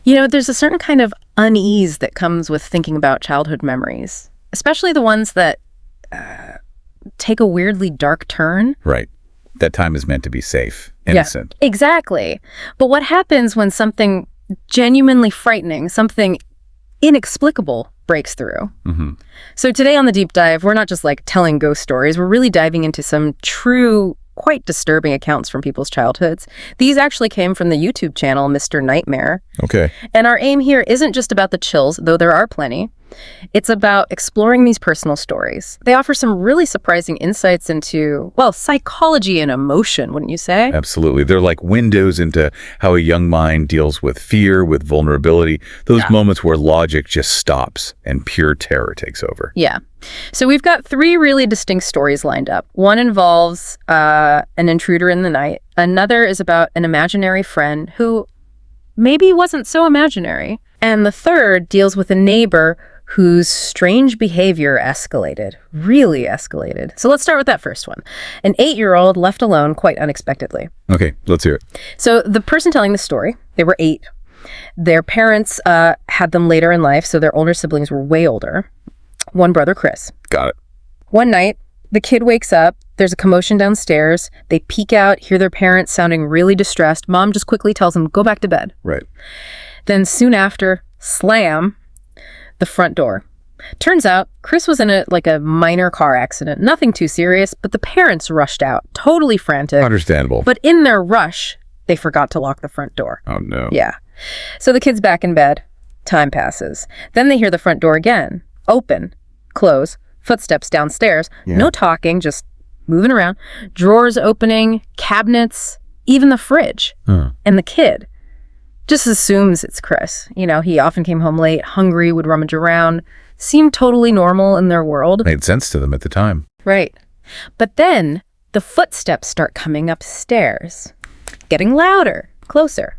There's a certain kind of unease that comes with thinking about childhood memories, especially the ones that take a weirdly dark turn. Right. That time is meant to be safe, innocent. Yeah, exactly. But what happens when something genuinely frightening, something inexplicable breaks through? Mm-hmm. So today on The Deep Dive, we're not just like telling ghost stories. We're really diving into some true, quite disturbing accounts from people's childhoods. These actually came from the YouTube channel Mr. Nightmare. Okay. And our aim here isn't just about the chills, though there are plenty. It's about exploring these personal stories. They offer some really surprising insights into, well, psychology and emotion, wouldn't you say? Absolutely. They're like windows into how a young mind deals with fear, with vulnerability, those moments where logic just stops and pure terror takes over. Yeah. So we've got 3 really distinct stories lined up. One involves an intruder in the night. Another is about an imaginary friend who maybe wasn't so imaginary. And the third deals with a neighbor whose strange behavior escalated, really escalated. So let's start with that first one. An 8-year-old left alone quite unexpectedly. Okay, let's hear it. So the person telling the story, they were 8. Their parents had them later in life, so their older siblings were way older. One brother, Chris. Got it. One night, the kid wakes up. There's a commotion downstairs. They peek out, hear their parents sounding really distressed. Mom just quickly tells them, go back to bed. Right. Then soon after, slam, the front door. Turns out Chris was in a minor car accident, nothing too serious, but the parents rushed out, totally frantic. Understandable. But in their rush, they forgot to lock the front door. Oh, no. Yeah. So the kid's back in bed. Time passes. Then they hear the front door again. Open, close, footsteps downstairs. Yeah. No talking, just moving around. Drawers opening, cabinets, even the fridge. And the kid just assumes it's Chris. He often came home late, hungry, would rummage around, seemed totally normal in their world. Made sense to them at the time. Right. But then the footsteps start coming upstairs, getting louder, closer,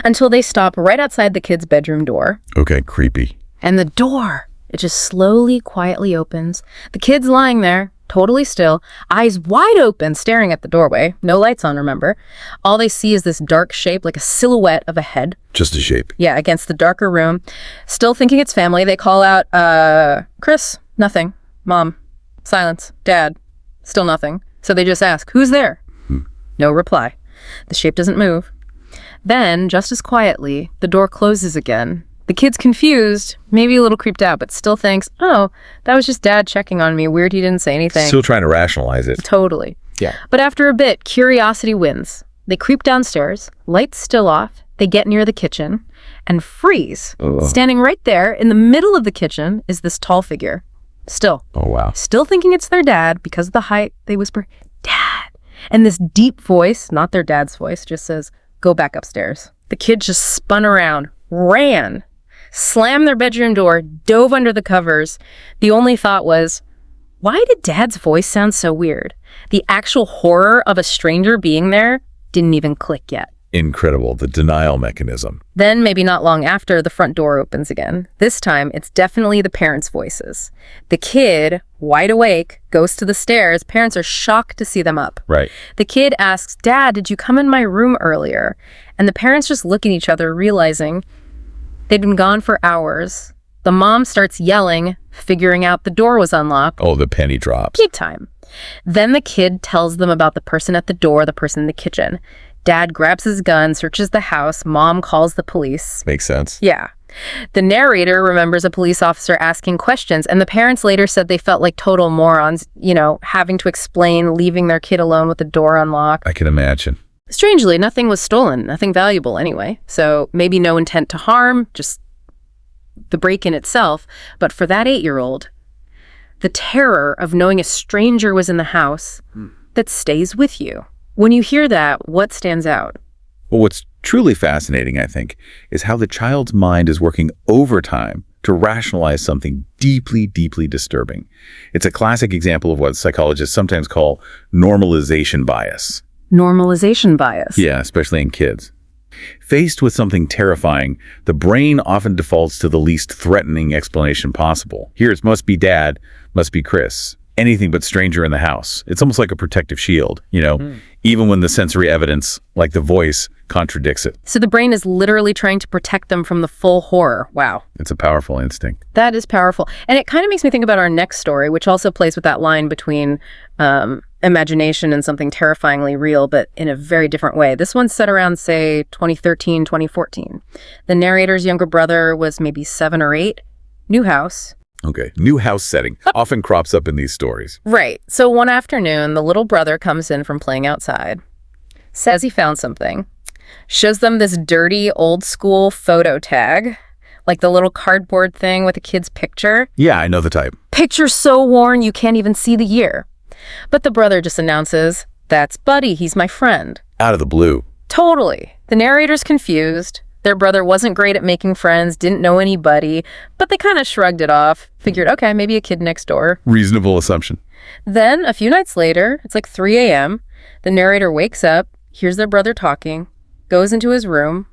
until they stop right outside the kid's bedroom door. Okay, creepy. And the door, it just slowly, quietly opens. The kid's lying there, totally still, eyes wide open, staring at the doorway. No lights on, remember. All they see is this dark shape, like a silhouette of a head. Just a shape. Yeah, against the darker room. Still thinking it's family, they call out, Chris, nothing. Mom, silence. Dad, still nothing. So they just ask, who's there? No reply. The shape doesn't move. Then, just as quietly, the door closes again. The kid's confused, maybe a little creeped out, but still thinks, oh, that was just Dad checking on me. Weird he didn't say anything. Still trying to rationalize it. Totally. Yeah. But after a bit, curiosity wins. They creep downstairs, lights still off. They get near the kitchen and freeze. Ugh. Standing right there in the middle of the kitchen is this tall figure. Still. Oh, wow. Still thinking it's their dad. Because of the height, they whisper, Dad. And this deep voice, not their dad's voice, just says, go back upstairs. The kid just spun around, ran, slammed their bedroom door, dove under the covers. The only thought was, why did Dad's voice sound so weird? The actual horror of a stranger being there didn't even click yet. Incredible, the denial mechanism. Then, maybe not long after, the front door opens again. This time, it's definitely the parents' voices. The kid, wide awake, goes to the stairs. Parents are shocked to see them up. Right. The kid asks, Dad, did you come in my room earlier? And the parents just look at each other, realizing they'd been gone for hours. The mom starts yelling, figuring out the door was unlocked. Oh, the penny drops. Big time. Then the kid tells them about the person at the door, the person in the kitchen. Dad grabs his gun, searches the house. Mom calls the police. Makes sense. Yeah. The narrator remembers a police officer asking questions, and the parents later said they felt like total morons, having to explain leaving their kid alone with the door unlocked. I can imagine. Strangely, nothing was stolen, nothing valuable anyway. So maybe no intent to harm, just the break-in itself. But for that 8-year-old, the terror of knowing a stranger was in the house, that stays with you. When you hear that, what stands out? Well, what's truly fascinating, I think, is how the child's mind is working overtime to rationalize something deeply, deeply disturbing. It's a classic example of what psychologists sometimes call normalization bias. Normalization bias. Yeah, especially in kids. Faced with something terrifying, the brain often defaults to the least threatening explanation possible. Here, it must be Dad, must be Chris. Anything but stranger in the house. It's almost like a protective shield, even when the sensory evidence, like the voice, contradicts it. So the brain is literally trying to protect them from the full horror. Wow. It's a powerful instinct. That is powerful. And it kind of makes me think about our next story, which also plays with that line between imagination and something terrifyingly real, but in a very different way. This one's set around, say, 2013, 2014. The narrator's younger brother was maybe 7 or 8. New house. Okay. New house setting often crops up in these stories. Right. So one afternoon, the little brother comes in from playing outside, says he found something, shows them this dirty, old-school photo tag, like the little cardboard thing with a kid's picture. Yeah, I know the type. Picture so worn you can't even see the year. But the brother just announces, "That's Buddy, he's my friend." Out of the blue. Totally. The narrator's confused. Their brother wasn't great at making friends, didn't know anybody, but they kind of shrugged it off, figured, okay, maybe a kid next door. Reasonable assumption. Then, a few nights later, it's like 3 a.m., the narrator wakes up, hears their brother talking, goes into his room.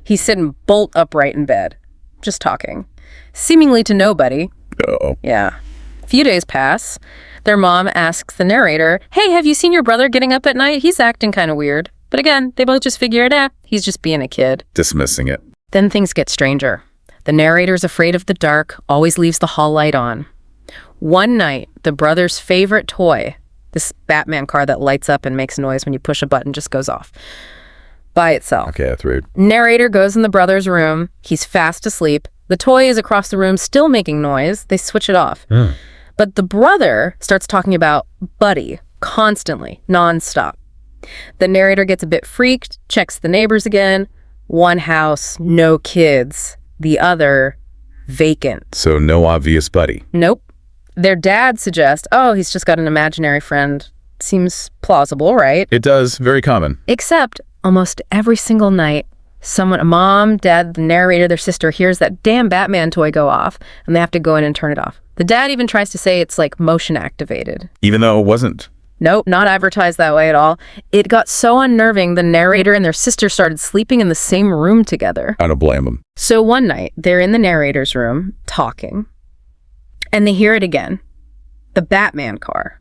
He's sitting bolt upright in bed, just talking, seemingly to nobody. Uh-oh. Yeah. A few days pass. Their mom asks the narrator, "Hey, have you seen your brother getting up at night? He's acting kind of weird." But again, they both just figured, he's just being a kid. Dismissing it. Then things get stranger. The narrator's afraid of the dark, always leaves the hall light on. One night, the brother's favorite toy, this Batman car that lights up and makes noise when you push a button, just goes off by itself. Okay, that's rude. Narrator goes in the brother's room. He's fast asleep. The toy is across the room, still making noise. They switch it off. But the brother starts talking about Buddy constantly, nonstop. The narrator gets a bit freaked, checks the neighbors again. One house, no kids. The other, vacant. So no obvious Buddy. Nope. Their dad suggests, he's just got an imaginary friend. Seems plausible, right? It does. Very common. Except almost every single night, a mom, dad, the narrator, their sister hears that damn Batman toy go off, and they have to go in and turn it off. The dad even tries to say it's like motion activated. Even though it wasn't. Nope, not advertised that way at all. It got so unnerving, the narrator and their sister started sleeping in the same room together. I don't blame them. So one night, they're in the narrator's room, talking, and they hear it again. The Batman car.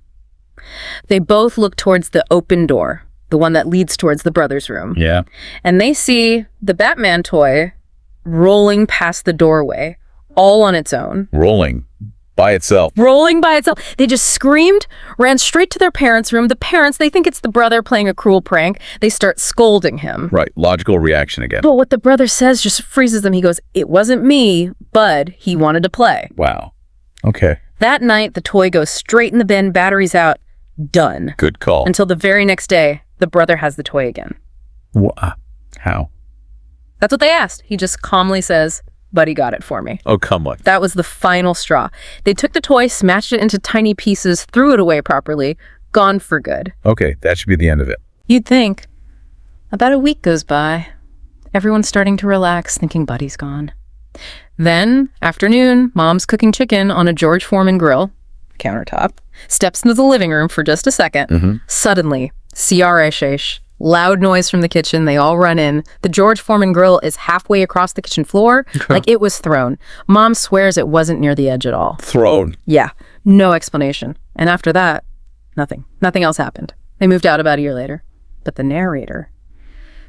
They both look towards the open door, the one that leads towards the brother's room. Yeah. And they see the Batman toy rolling past the doorway, all on its own. Rolling by itself. Rolling by itself. They just screamed, ran straight to their parents' room. The parents, they think it's the brother playing a cruel prank. They start scolding him. Right. Logical reaction again. But what the brother says just freezes them. He goes, "It wasn't me, Bud. He wanted to play." Wow. Okay. That night, the toy goes straight in the bin, batteries out, done. Good call. Until the very next day, the brother has the toy again. How? That's what they asked. He just calmly says, "Buddy got it for me." Oh, come on. That was the final straw. They took the toy, smashed it into tiny pieces, threw it away properly, gone for good. Okay, that should be the end of it. You'd think. About a week goes by. Everyone's starting to relax, thinking Buddy's gone. Then, afternoon, Mom's cooking chicken on a George Foreman grill, countertop, steps into the living room for just a second. Suddenly, CRSH, loud noise from the kitchen. They all run in. The George Foreman grill is halfway across the kitchen floor, like it was thrown. Mom swears it wasn't near the edge at all. Thrown. Yeah, no explanation. And after that, nothing. Nothing else happened. They moved out about a year later. But the narrator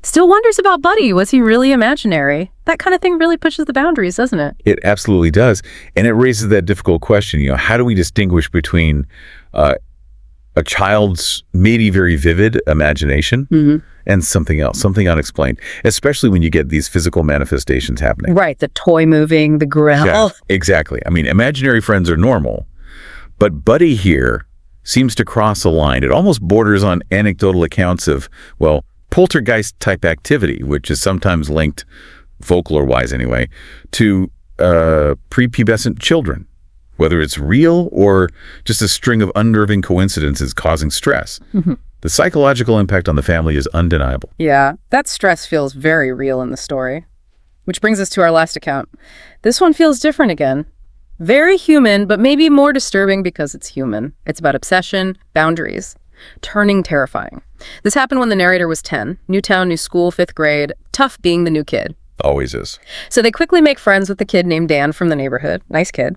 still wonders about Buddy. Was he really imaginary? That kind of thing really pushes the boundaries, doesn't it? It absolutely does. And it raises that difficult question, how do we distinguish between a child's maybe very vivid imagination and something else, something unexplained, especially when you get these physical manifestations happening. Right, the toy moving, the grill. Yeah, exactly. I mean, imaginary friends are normal, but Buddy here seems to cross a line. It almost borders on anecdotal accounts of, poltergeist-type activity, which is sometimes linked, folklore-wise anyway, to prepubescent children, whether it's real or just a string of unnerving coincidences causing stress. The psychological impact on the family is undeniable. Yeah, that stress feels very real in the story. Which brings us to our last account. This one feels different again. Very human, but maybe more disturbing because it's human. It's about obsession, boundaries, turning terrifying. This happened when the narrator was 10. New town, new school, 5th grade. Tough being the new kid. Always is. So they quickly make friends with the kid named Dan from the neighborhood. Nice kid.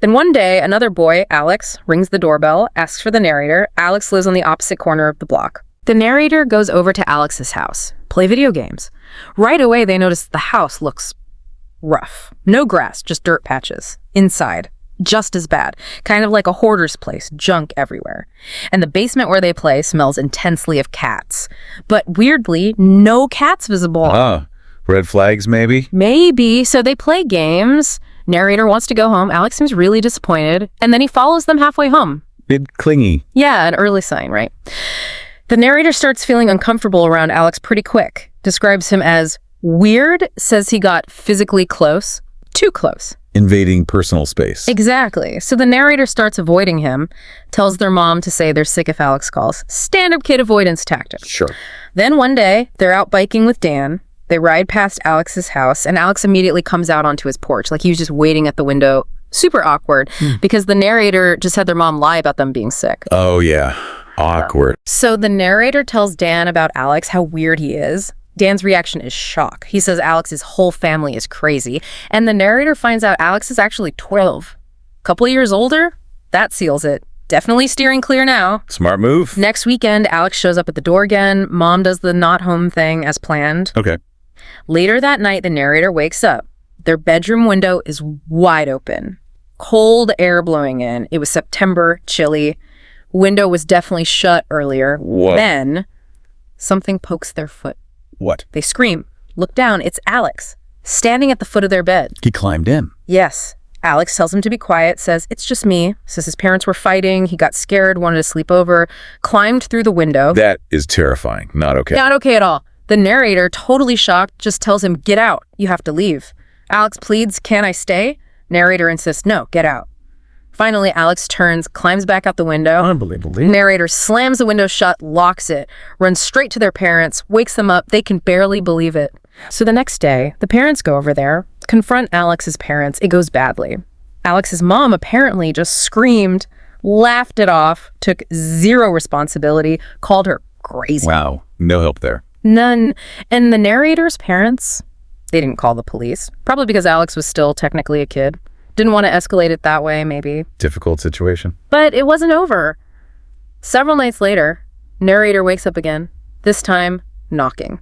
Then one day, another boy, Alex, rings the doorbell, asks for the narrator. Alex lives on the opposite corner of the block. The narrator goes over to Alex's house, play video games. Right away, they notice the house looks rough. No grass, just dirt patches. Inside, just as bad. Kind of like a hoarder's place, junk everywhere. And the basement where they play smells intensely of cats. But weirdly, no cats visible. Red flags, maybe? Maybe. So they play games. Narrator wants to go home. Alex seems really disappointed. And then he follows them halfway home. Bit clingy. Yeah, an early sign, right? The narrator starts feeling uncomfortable around Alex pretty quick. Describes him as weird, says he got physically close. Too close. Invading personal space. Exactly. So the narrator starts avoiding him, tells their mom to say they're sick if Alex calls. Standard kid avoidance tactic. Sure. Then one day, they're out biking with Dan. They ride past Alex's house, and Alex immediately comes out onto his porch. Like he was just waiting at the window. Super awkward, because the narrator just had their mom lie about them being sick. Oh, yeah. Awkward. So the narrator tells Dan about Alex, how weird he is. Dan's reaction is shock. He says Alex's whole family is crazy. And the narrator finds out Alex is actually 12. Couple of years older? That seals it. Definitely steering clear now. Smart move. Next weekend, Alex shows up at the door again. Mom does the not home thing as planned. Okay. Later that night, the narrator wakes up. Their bedroom window is wide open. Cold air blowing in. It was September, chilly. Window was definitely shut earlier. Whoa. Then, something pokes their foot. What? They scream. Look down. It's Alex, standing at the foot of their bed. He climbed in. Yes. Alex tells him to be quiet, says, it's just me. Says his parents were fighting. He got scared, wanted to sleep over, climbed through the window. That is terrifying. Not okay. Not okay at all. The narrator, totally shocked, just tells him, get out. You have to leave. Alex pleads, can I stay? Narrator insists, no, get out. Finally, Alex turns, climbs back out the window. Unbelievably. Narrator slams the window shut, locks it, runs straight to their parents, wakes them up. They can barely believe it. So the next day, the parents go over there, confront Alex's parents. It goes badly. Alex's mom apparently just screamed, laughed it off, took zero responsibility, called her crazy. Wow. No help there. None. And the narrator's parents, they didn't call the police, probably because Alex was still technically a kid. Didn't want to escalate it that way, maybe. Difficult situation. But it wasn't over. Several nights later, narrator wakes up again, this time knocking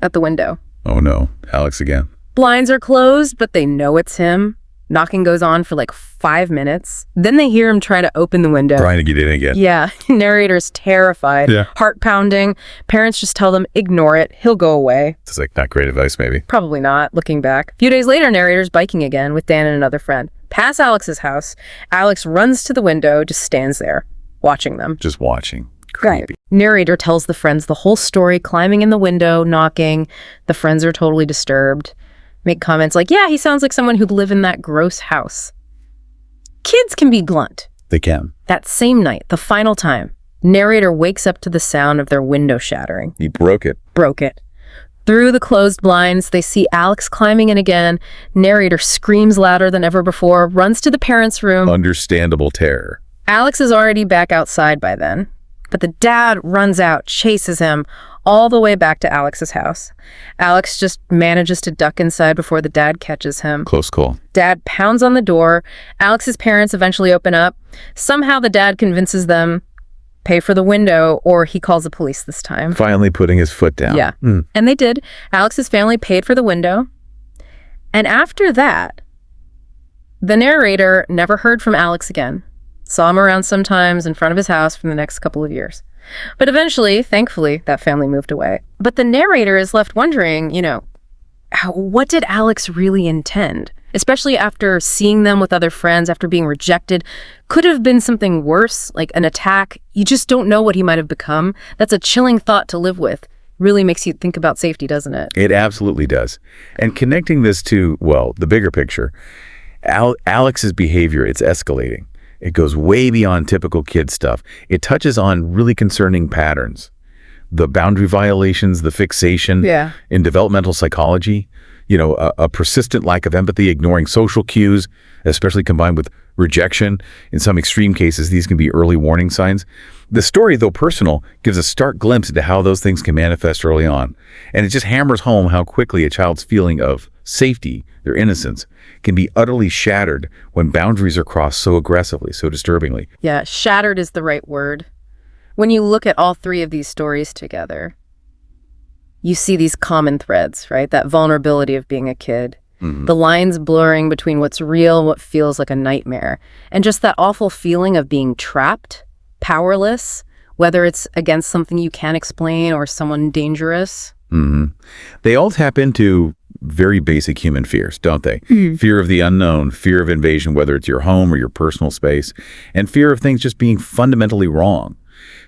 at the window. Oh no, Alex again. Blinds are closed, but they know it's him. Knocking goes on for like 5 minutes. Then they hear him try to open the window. Trying to get in again. Yeah, narrator's terrified. Yeah. Heart pounding. Parents just tell them, ignore it. He'll go away. It's like not great advice, maybe. Probably not, looking back. A few days later, narrator's biking again with Dan and another friend. Past Alex's house, Alex runs to the window, just stands there, watching them. Just watching. Right. Creepy. Narrator tells the friends the whole story, climbing in the window, knocking. The friends are totally disturbed. Make comments like, yeah, he sounds like someone who'd live in that gross house. Kids can be blunt. They can. That same night, the final time, narrator wakes up to the sound of their window shattering. He broke it. Broke it. Through the closed blinds, they see Alex climbing in again. Narrator screams louder than ever before, runs to the parents' room. Understandable terror. Alex is already back outside by then, but the dad runs out, chases him all the way back to Alex's house. Alex just manages to duck inside before the dad catches him. Close call. Dad pounds on the door. Alex's parents eventually open up. Somehow the dad convinces them pay for the window, or he calls the police this time. Finally putting his foot down. Yeah. And they did. Alex's family paid for the window. And after that, the narrator never heard from Alex again. Saw him around sometimes in front of his house for the next couple of years. But eventually, thankfully, that family moved away. But the narrator is left wondering, what did Alex really intend? Especially after seeing them with other friends, after being rejected. Could have been something worse, like an attack. You just don't know what he might have become. That's a chilling thought to live with. Really makes you think about safety, doesn't it? It absolutely does. And connecting this to, well, the bigger picture, Alex's behavior, it's escalating. It goes way beyond typical kid stuff. It touches on really concerning patterns. The boundary violations, the fixation in developmental psychology, a persistent lack of empathy, ignoring social cues, especially combined with rejection. In some extreme cases, these can be early warning signs. The story, though personal, gives a stark glimpse into how those things can manifest early on. And it just hammers home how quickly a child's feeling of safety, their innocence, can be utterly shattered when boundaries are crossed so aggressively, so disturbingly. Yeah, shattered is the right word. When you look at all three of these stories together, you see these common threads, right? That vulnerability of being a kid, the lines blurring between what's real and what feels like a nightmare, and just that awful feeling of being trapped, powerless, whether it's against something you can't explain or someone dangerous. They all tap into very basic human fears, don't they? Fear of the unknown, fear of invasion, whether it's your home or your personal space, and fear of things just being fundamentally wrong.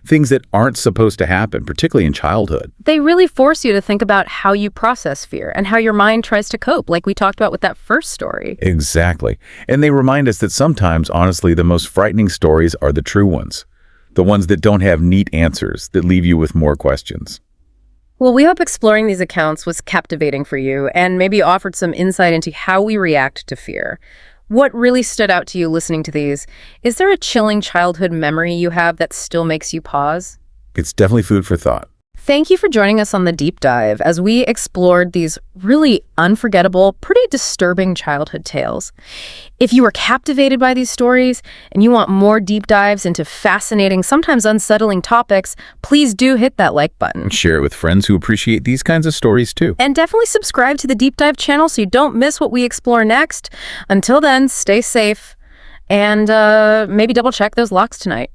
Things that aren't supposed to happen, particularly in childhood. They really force you to think about how you process fear and how your mind tries to cope, like we talked about with that first story. Exactly. And they remind us that sometimes, honestly, the most frightening stories are the true ones. The ones that don't have neat answers, that leave you with more questions. Well, we hope exploring these accounts was captivating for you and maybe offered some insight into how we react to fear. What really stood out to you listening to these? Is there a chilling childhood memory you have that still makes you pause? It's definitely food for thought. Thank you for joining us on the deep dive as we explored these really unforgettable, pretty disturbing childhood tales. If you were captivated by these stories and you want more deep dives into fascinating, sometimes unsettling topics, please do hit that like button. Share it with friends who appreciate these kinds of stories too. And definitely subscribe to the Deep Dive channel so you don't miss what we explore next. Until then, stay safe and maybe double check those locks tonight.